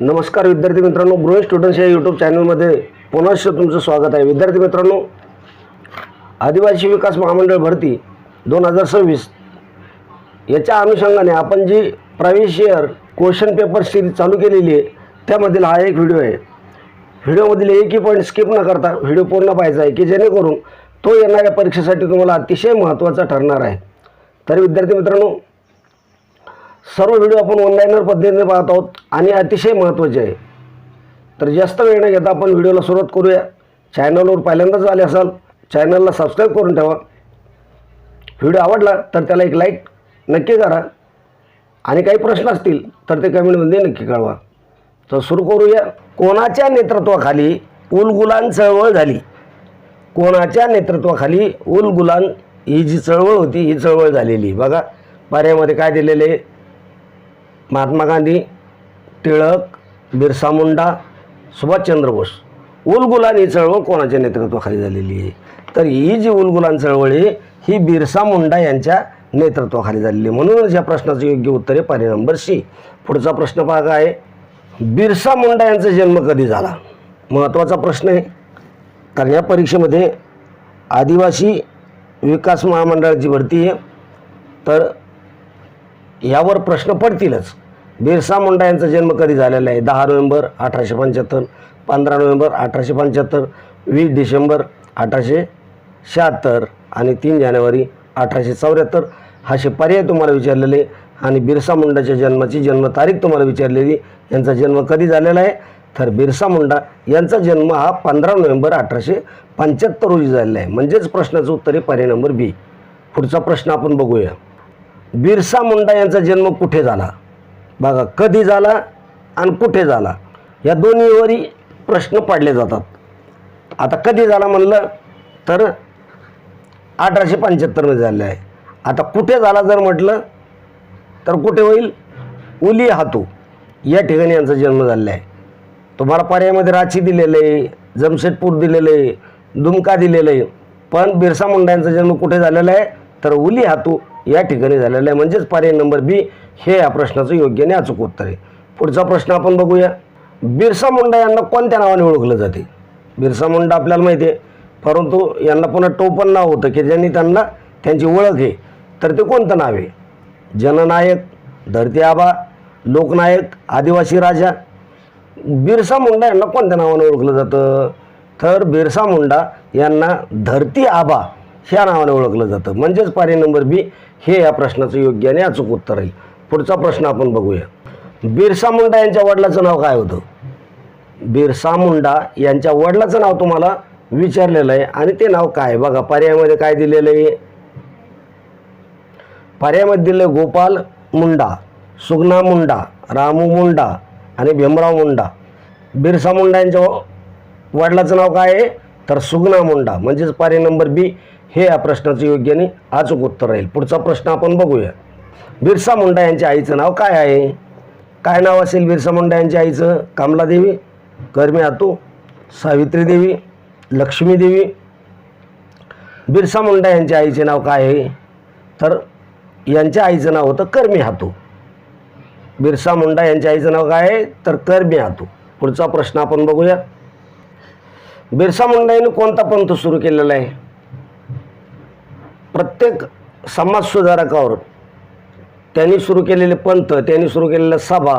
नमस्कार विद्यार्थी मित्रांनो, ग्रोइंग स्टुडंट्स या यूट्यूब चॅनलमध्ये पुन्हा तुमचं स्वागत आहे. विद्यार्थी मित्रांनो, आदिवासी विकास महामंडळ भरती 2026 याच्या अनुषंगाने आपण जी private share question paper series चालू केलेली आहे त्यामधील हा एक व्हिडिओ आहे. व्हिडिओमधील एकही पॉईंट स्किप न करता व्हिडिओ पूर्ण पाहायचा आहे की जेणेकरून तो येणाऱ्या परीक्षेसाठी तुम्हाला अतिशय महत्त्वाचा ठरणार आहे. तर विद्यार्थी मित्रांनो, सर्व व्हिडिओ आपण ऑनलाईनवर पद्धतीने पाहत आहोत आणि अतिशय महत्त्वाचे आहे. तर जास्त वेळ न घेता आपण व्हिडिओला सुरुवात करूया. चॅनलवर पहिल्यांदाच आले असाल चॅनलला सबस्क्राईब करून ठेवा. व्हिडिओ आवडला तर त्याला एक लाईक नक्की करा आणि काही प्रश्न असतील तर ते कमेंटमध्ये नक्की कळवा. तर सुरू करूया. कोणाच्या नेतृत्वाखाली उलगुलान चळवळ झाली? कोणाच्या नेतृत्वाखाली उलगुलान ही जी चळवळ होती ही चळवळ झालेली. बघा पर्यायामध्ये काय दिलेले: महात्मा गांधी, टिळक, बिरसा मुंडा, सुभाषचंद्र बोस. उलगुलान ही चळवळ कोणाच्या नेतृत्वाखाली झालेली आहे? तर ही जी उलगुलान चळवळ आहे ही बिरसा मुंडा यांच्या नेतृत्वाखाली झालेली. म्हणूनच या प्रश्नाचं योग्य उत्तर आहे पर्याय नंबर सी. पुढचा प्रश्न पहा काय आहे: बिरसा मुंडा यांचा जन्म कधी झाला? महत्त्वाचा प्रश्न आहे, कारण या परीक्षेमध्ये आदिवासी विकास महामंडळाची भरती आहे तर यावर प्रश्न पडतीलच. बिरसा मुंडा यांचा जन्म कधी झालेला आहे? 10 नोव्हेंबर 1875, 15 नोव्हेंबर 1875, 20 डिसेंबर 1876 आणि 3 जानेवारी 1874. असे पर्याय तुम्हाला विचारलेले आणि बिरसा मुंडाच्या जन्माची जन्मतारीख तुम्हाला विचारलेली. यांचा जन्म कधी झालेला आहे? तर बिरसा मुंडा यांचा जन्म हा 15 नोव्हेंबर 1875 रोजी झालेला आहे. म्हणजेच प्रश्नाचं उत्तर आहे पर्याय नंबर बी. पुढचा प्रश्न आपण बघूया. बिरसा मुंडा यांचा जन्म कुठे झाला? बघा, कधी झाला आणि कुठे झाला या दोन्हीवरही प्रश्न पाडले जातात. आता कधी झाला म्हणलं तर 1875 मध्ये झालेला आहे. आता कुठे झाला जर म्हटलं तर कुठे होईल? उली हातू या ठिकाणी यांचा जन्म झालेला आहे. तुम्हाला पर्यायामध्ये रांची दिलेलं आहे, जमशेदपूर दिलेलं आहे, दुमका दिलेलं आहे, पण बिरसा मुंडा यांचा जन्म कुठे झालेला आहे? तर उली हातू या ठिकाणी झालेला आहे. म्हणजेच पर्याय नंबर बी हे या प्रश्नाचं योग्य आणि अचूक उत्तर आहे. पुढचा प्रश्न आपण बघूया. बिरसा मुंडा यांना कोणत्या नावाने ओळखलं जाते? बिरसा मुंडा आपल्याला माहिती आहे, परंतु यांना पुन्हा टोपण नाव होतं की ज्यांनी त्यांना त्यांची ओळख आहे. तर ते कोणतं नाव आहे? जननायक, धरती आबा, लोकनायक, आदिवासी राजा. बिरसा मुंडा यांना कोणत्या नावाने ओळखलं जातं? तर बिरसा मुंडा यांना धरती आबा ह्या नावाने ओळखलं जातं. म्हणजेच पर्याय नंबर बी हे या प्रश्नाचं योग्य आणि अचूक उत्तर आहे. पुढचा प्रश्न आपण बघूया. बिरसा मुंडा यांच्या वडिलाचं नाव काय होतं? बिरसा मुंडा यांच्या वडिलाचं नाव तुम्हाला विचारलेलं आहे आणि ते नाव काय? बघा पर्यायामध्ये काय दिलेलं आहे. पर्यायामध्ये दिलं गोपाल मुंडा, सुगना मुंडा, रामू मुंडा आणि भीमराव मुंडा. बिरसा मुंडा यांच्या वडिलाचं नाव काय आहे? तर सुगना मुंडा. म्हणजेच पर्याय नंबर बी हे या प्रश्नाचं योग्य आणि अचूक उत्तर राहील. पुढचा प्रश्न आपण बघूया. बिरसा मुंडा यांच्या आईचं नाव काय आहे? काय नाव असेल बिरसा मुंडा यांच्या आईचं? कमलादेवी, कर्मी हातू, सावित्री देवी, लक्ष्मी देवी. बिरसा मुंडा यांच्या आईचे नाव काय आहे? तर यांच्या आईचं नाव होतं कर्मी हातू. बिरसा मुंडा यांच्या आईचं नाव काय आहे? तर कर्मी हातू. पुढचा प्रश्न आपण बघूया. बिरसा मुंडा यांनी कोणता पंथ सुरू केलेला आहे? प्रत्येक समाज सुधारकावर त्यांनी सुरू केलेले पंथ, त्यांनी सुरू केलेल्या सभा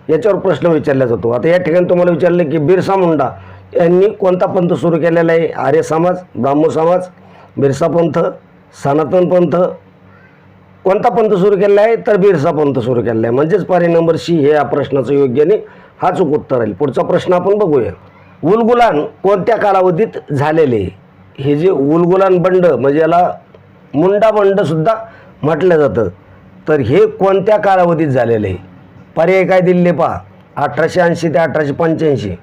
याच्यावर प्रश्न विचारला जातो. आता या ठिकाणी तुम्हाला विचारले की बिरसा मुंडा यांनी कोणता पंथ सुरू केलेला आहे? आर्य समाज, ब्राह्मण समाज, बिरसा पंथ, सनातन पंथ. कोणता पंथ सुरू केलेला आहे? तर बिरसा पंथ सुरू केलेला आहे. म्हणजेच पर्याय नंबर सी हे या प्रश्नाचं योग्य आणि अचूक उत्तर राहील. पुढचा प्रश्न आपण बघूया. उलगुलान कोणत्या कालावधीत झालेले? हे जे उलगुलान बंड म्हणजे याला मुंडा बंडसुद्धा म्हटलं जातं, तर हे कोणत्या कालावधीत झालेलं आहे? पर्याय काय दिलेले पहा. 1880 ते 1885,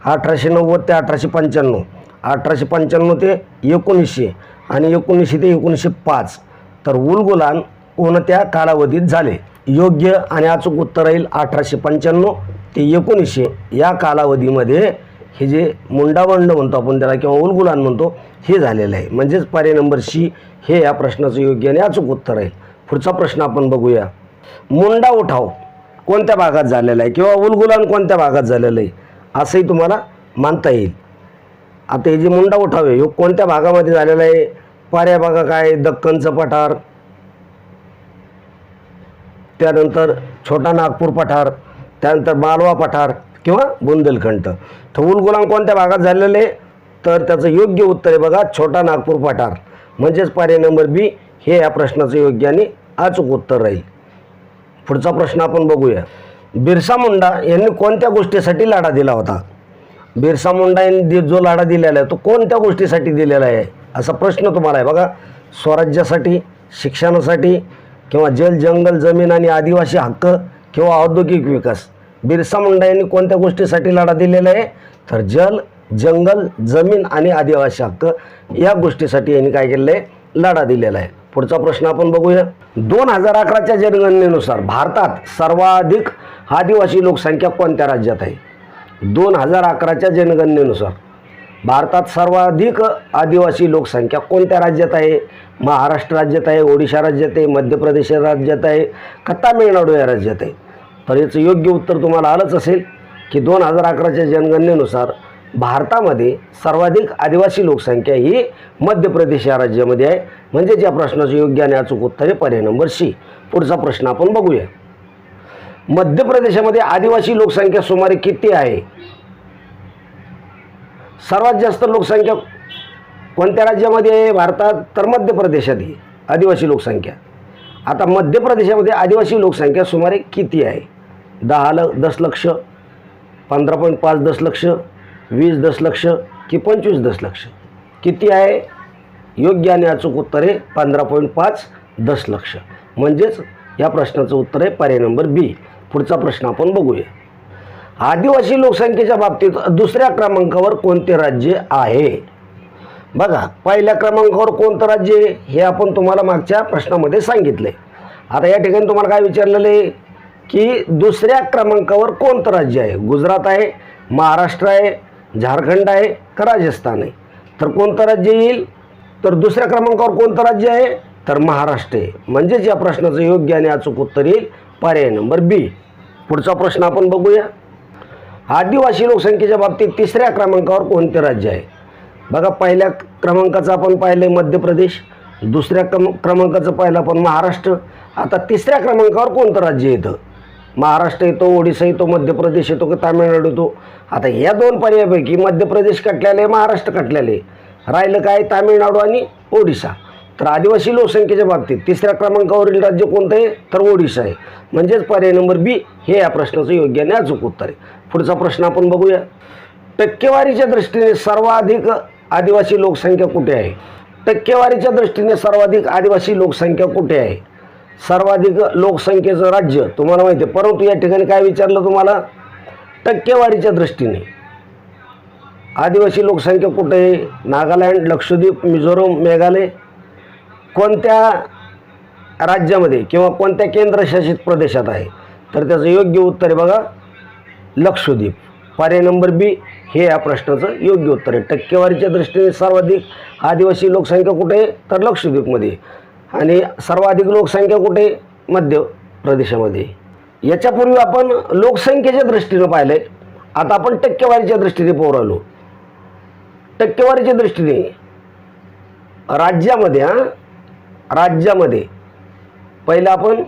1890 ते 1895, 1895 ते 1900 आणि 1900 ते 1905. तर उलगुलान कोणत्या कालावधीत झाले? योग्य आणि अचूक उत्तर राहील 1895 ते 1900 या कालावधीमध्ये हे जे मुंडाबंड म्हणतो आपण त्याला किंवा उलगुलान म्हणतो हे झालेलं आहे. म्हणजेच पर्याय नंबर सी हे या प्रश्नाचं योग्य आणि अचूक उत्तर आहे. पुढचा प्रश्न आपण बघूया. मुंडा उठाव कोणत्या भागात झालेला आहे किंवा उलगुलान कोणत्या भागात झालेलं आहे असंही तुम्हाला मानता येईल. आता हे जे मुंडा उठाव आहे कोणत्या भागामध्ये झालेला आहे? पाऱ्या भागा काय, दक्खनचं पठार, त्यानंतर छोटा नागपूर पठार, त्यानंतर मालवा पठार किंवा बुंदेलखंड. तर उलगुलान कोणत्या भागात झालेलं आहे? तर त्याचं योग्य उत्तर आहे बघा छोटा नागपूर पठार, म्हणजेच पर्याय नंबर बी हे या प्रश्नाचं योग्य आणि अचूक उत्तर राहील. पुढचा प्रश्न आपण बघूया. बिरसा मुंडा यांनी कोणत्या गोष्टीसाठी लढा दिला होता? बिरसा मुंडा यांनी जो लढा दिलेला आहे तो कोणत्या गोष्टीसाठी दिलेला आहे असा प्रश्न तुम्हाला आहे बघा. स्वराज्यासाठी, शिक्षणासाठी किंवा जल, जंगल, जमीन आणि आदिवासी हक्क किंवा औद्योगिक विकास. बिरसा मुंडा यांनी कोणत्या गोष्टीसाठी लढा दिलेला आहे? तर जल, जंगल, जमीन आणि आदिवासी हक्क या गोष्टीसाठी यांनी काय केलेलं आहे? लढा दिलेला आहे. पुढचा प्रश्न आपण बघूया. 2011च्या जनगणनेनुसार भारतात सर्वाधिक आदिवासी लोकसंख्या कोणत्या राज्यात आहे? 2011च्या जनगणनेनुसार भारतात सर्वाधिक आदिवासी लोकसंख्या कोणत्या राज्यात आहे? महाराष्ट्र राज्यात आहे, ओडिशा राज्यात आहे, मध्य प्रदेश राज्यात आहे का तामिळनाडू या राज्यात आहे? तर याचं योग्य उत्तर तुम्हाला आलंच असेल की 2011च्या जनगणनेनुसार भारतामध्ये सर्वाधिक आदिवासी लोकसंख्या ही मध्य प्रदेश या राज्यामध्ये आहे. म्हणजेच या प्रश्नाचं योग्य आणि अचूक उत्तर आहे पर्याय नंबर सी. पुढचा प्रश्न आपण बघूया. मध्य प्रदेशामध्ये आदिवासी लोकसंख्या सुमारे किती आहे? सर्वात जास्त लोकसंख्या कोणत्या राज्यामध्ये आहे भारतात? तर मध्य प्रदेशात आहे आदिवासी लोकसंख्या. आता मध्य प्रदेशामध्ये आदिवासी लोकसंख्या सुमारे किती आहे? 10 दशलक्ष, 15.5 दशलक्ष, 20 दशलक्ष की 25 दशलक्ष? किती आहे? योग्य आणि अचूक उत्तर आहे 15.5 दशलक्ष. म्हणजेच या प्रश्नाचं उत्तर आहे पर्याय नंबर बी. पुढचा प्रश्न आपण बघूया. आदिवासी लोकसंख्येच्या बाबतीत दुसऱ्या क्रमांकावर कोणते राज्य आहे? बघा, पहिल्या क्रमांकावर कोणतं राज्य आहे हे आपण तुम्हाला मागच्या प्रश्नामध्ये सांगितलं आहे. आता या ठिकाणी तुम्हाला काय विचारलेलं आहे की दुसऱ्या क्रमांकावर कोणतं राज्य आहे? गुजरात आहे, महाराष्ट्र आहे, झारखंड आहे का राजस्थान आहे? तर कोणतं राज्य येईल? तर दुसऱ्या क्रमांकावर कोणतं राज्य आहे? तर महाराष्ट्र आहे. म्हणजेच या प्रश्नाचं योग्य आणि अचूक उत्तर येईल पर्याय नंबर बी. पुढचा प्रश्न आपण बघूया. आदिवासी लोकसंख्येच्या बाबतीत तिसऱ्या क्रमांकावर कोणते राज्य आहे? बघा, पहिल्या क्रमांकाचं आपण पाहिलं आहे मध्य प्रदेश, दुसऱ्या क्रमांकाचं पाहिलं आपण महाराष्ट्र. आता तिसऱ्या क्रमांकावर कोणतं राज्य येतं? महाराष्ट्र येतो, ओडिशा येतो, मध्य प्रदेश येतो का तामिळनाडू येतो? आता या दोन पर्यायापैकी मध्य प्रदेश कटलेले, महाराष्ट्र कटलेले, राहिलं काय? तामिळनाडू आणि ओडिशा. तर आदिवासी लोकसंख्येच्या बाबतीत तिसऱ्या क्रमांकावरील राज्य कोणतं आहे? तर ओडिशा आहे. म्हणजेच पर्याय नंबर बी हे या प्रश्नाचं योग्य आणि अचूक उत्तर आहे. पुढचा प्रश्न आपण बघूया. टक्केवारीच्या दृष्टीने सर्वाधिक आदिवासी लोकसंख्या कुठे आहे? टक्केवारीच्या दृष्टीने सर्वाधिक आदिवासी लोकसंख्या कुठे आहे? सर्वाधिक लोकसंख्येचं राज्य तुम्हाला माहिती आहे, परंतु या ठिकाणी काय विचारलं तुम्हाला? टक्केवारीच्या दृष्टीने आदिवासी लोकसंख्या कुठे आहे? नागालँड, लक्षद्वीप, मिझोरम, मेघालय कोणत्या राज्यामध्ये किंवा कोणत्या केंद्रशासित प्रदेशात आहे? तर त्याचं योग्य उत्तर आहे बघा लक्षद्वीप. पर्याय नंबर बी हे या प्रश्नाचं योग्य उत्तर आहे. टक्केवारीच्या दृष्टीने सर्वाधिक आदिवासी लोकसंख्या कुठे आहे? तर लक्षद्वीपमध्ये. आणि सर्वाधिक लोकसंख्या कुठे? मध्य प्रदेशामध्ये. याच्यापूर्वी आपण लोकसंख्येच्या दृष्टीनं पाहिलं आहे, आता आपण टक्केवारीच्या दृष्टीने पाहू राहिलो. टक्केवारीच्या दृष्टीने राज्यामध्ये पहिलं आपण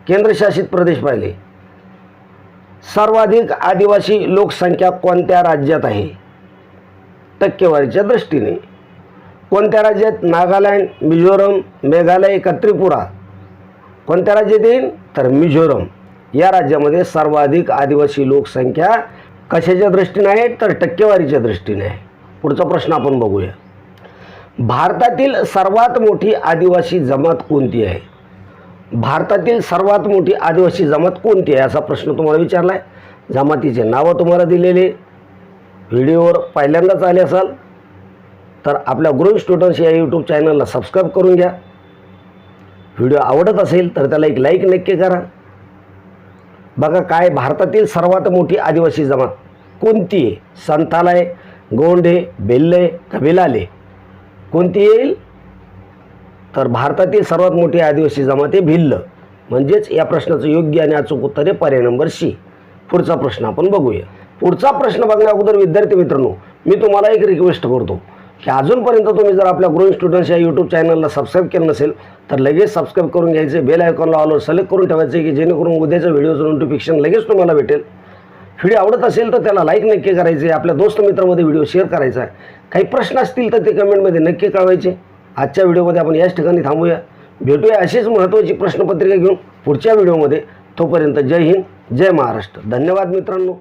केंद्रशासित प्रदेश पाहिले. सर्वाधिक आदिवासी लोकसंख्या कोणत्या राज्यात आहे? टक्केवारीच्या दृष्टीने कोणत्या राज्यात? नागालँड, मिझोरम, मेघालय का त्रिपुरा? कोणत्या राज्यात येईल? तर मिझोरम या राज्यामध्ये सर्वाधिक आदिवासी लोकसंख्या कशाच्या दृष्टीने आहे? तर टक्केवारीच्या दृष्टीने आहे. पुढचा प्रश्न आपण बघूया. भारतातील सर्वात मोठी आदिवासी जमात कोणती आहे? भारतातील सर्वात मोठी आदिवासी जमात कोणती आहे असा प्रश्न तुम्हाला विचारला आहे. जमातीचे नावं तुम्हाला दिलेले व्हिडिओवर पहिल्यांदाच आले असाल तर आपल्या ग्रोइंग स्टुडंट्स या यूट्यूब चॅनलला सबस्क्राईब करून घ्या. व्हिडिओ आवडत असेल तर त्याला एक लाईक नक्की करा. बघा, काय भारतातील सर्वात मोठी आदिवासी जमात कोणती आहे? संथाल आहे, गोंड आहे, भिल्ल आहे का भिलाले? कोणती येईल? तर भारतातील सर्वात मोठी आदिवासी जमात आहे भिल्ल. म्हणजेच या प्रश्नाचं योग्य आणि अचूक उत्तर आहे पर्याय नंबर सी. पुढचा प्रश्न आपण बघूया. पुढचा प्रश्न बघण्या अगोदर विद्यार्थी मित्रांनो, मी तुम्हाला एक रिक्वेस्ट करतो की अजूनपर्यंत तुम्ही जर आपल्या ग्रोइंग स्टुडंट्स या यूट्यूब चॅनलला सबस्क्राईब केलं नसेल तर लगेच सबस्क्राईब करून घ्यायचे. बेल आयकॉनला ऑलवर सिलेक्ट करून ठेवायचे की जेणेकरून उद्याच्या व्हिडिओचं नोटिफिकेशन लगेच तुम्हाला भेटेल. व्हिडिओ आवडत असेल तर त्याला लाईक नक्की करायचे. आपल्या दोस्त मित्रांमध्ये व्हिडिओ शेअर करायचा आहे. काही प्रश्न असतील तर ते कमेंटमध्ये नक्की कळवायचे. आजच्या व्हिडिओमध्ये आपण याच ठिकाणी थांबूया. भेटूया अशीच महत्त्वाची प्रश्नपत्रिका घेऊन पुढच्या व्हिडिओमध्ये. तोपर्यंत जय हिंद, जय महाराष्ट्र. धन्यवाद मित्रांनो.